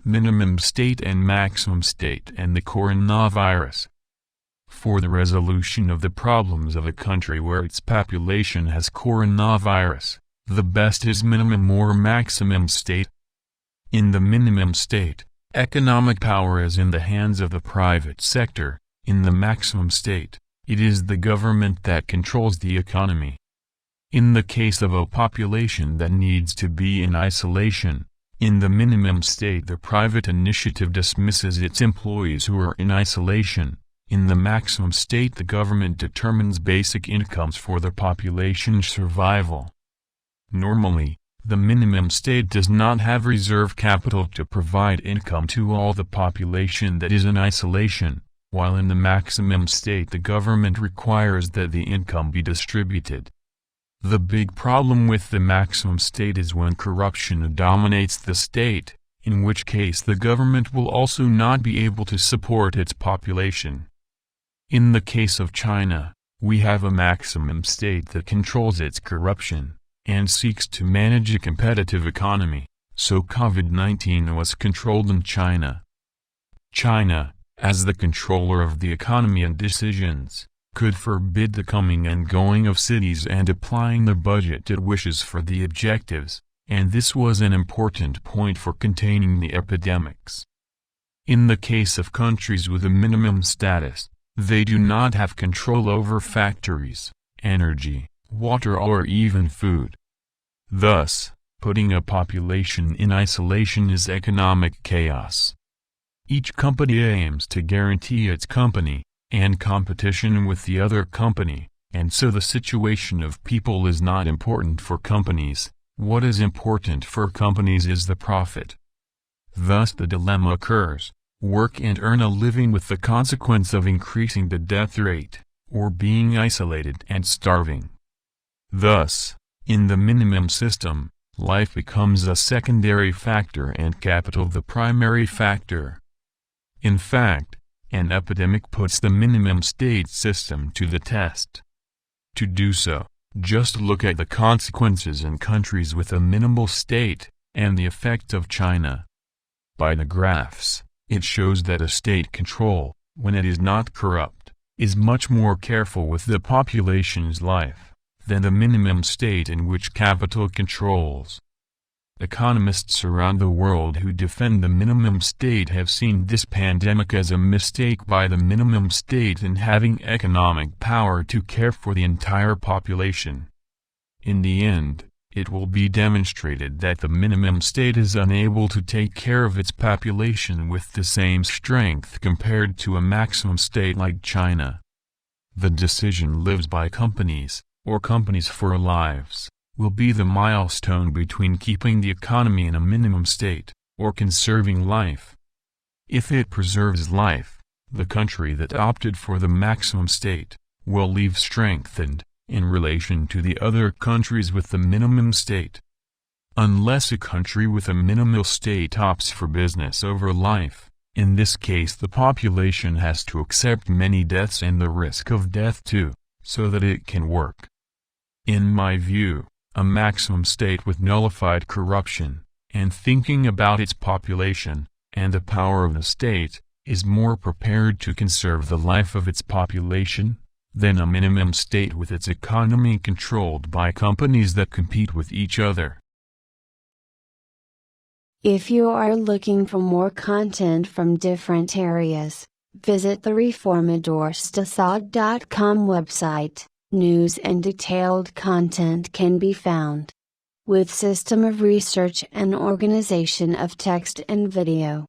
minimum state and maximum state, and the coronavirus. For the resolution of the problems of a country where its population has coronavirus, the best is minimum or maximum state. In the minimum state, economic power is in the hands of the private sector. In the maximum state, it is the government that controls the economy. In the case of a population that needs to be in isolation, in the minimum state the private initiative dismisses its employees who are in isolation. In the maximum state the government determines basic incomes for the population's survival. Normally, the minimum state does not have reserve capital to provide income to all the population that is in isolation, while in the maximum state the government requires that the income be distributed. The big problem with the maximum state is when corruption dominates the state, in which case the government will also not be able to support its population. In the case of China, we have a maximum state that controls its corruption, and seeks to manage a competitive economy, so COVID-19 was controlled in China. China, as the controller of the economy and decisions, could forbid the coming and going of cities and applying the budget it wishes for the objectives, and this was an important point for containing the epidemics. In the case of countries with a minimum status, they do not have control over factories, energy, water or even food. Thus, putting a population in isolation is economic chaos. Each company aims to guarantee its company, and competition with the other company, and so the situation of people is not important for companies. What is important for companies is the profit. Thus the dilemma occurs: work and earn a living with the consequence of increasing the death rate, or being isolated and starving. Thus, in the minimum system, life becomes a secondary factor and capital the primary factor. In fact, an epidemic puts the minimum state system to the test. To do so, just look at the consequences in countries with a minimal state, and the effect of China. By the graphs, it shows that a state control, when it is not corrupt, is much more careful with the population's life than the minimum state in which capital controls. Economists around the world who defend the minimum state have seen this pandemic as a mistake by the minimum state in having economic power to care for the entire population. In the end, it will be demonstrated that the minimum state is unable to take care of its population with the same strength compared to a maximum state like China. The decision lives by companies, or companies for lives, will be the milestone between keeping the economy in a minimum state, or conserving life. If it preserves life, the country that opted for the maximum state will leave strengthened, in relation to the other countries with the minimum state. Unless a country with a minimal state opts for business over life, in this case the population has to accept many deaths and the risk of death too, so that it can work. In my view, a maximum state with nullified corruption, and thinking about its population, and the power of the state, is more prepared to conserve the life of its population, than a minimum state with its economy controlled by companies that compete with each other. If you are looking for more content from different areas, visit the reformadorstassad.com website. News and detailed content can be found. With system of research and organization of text and video.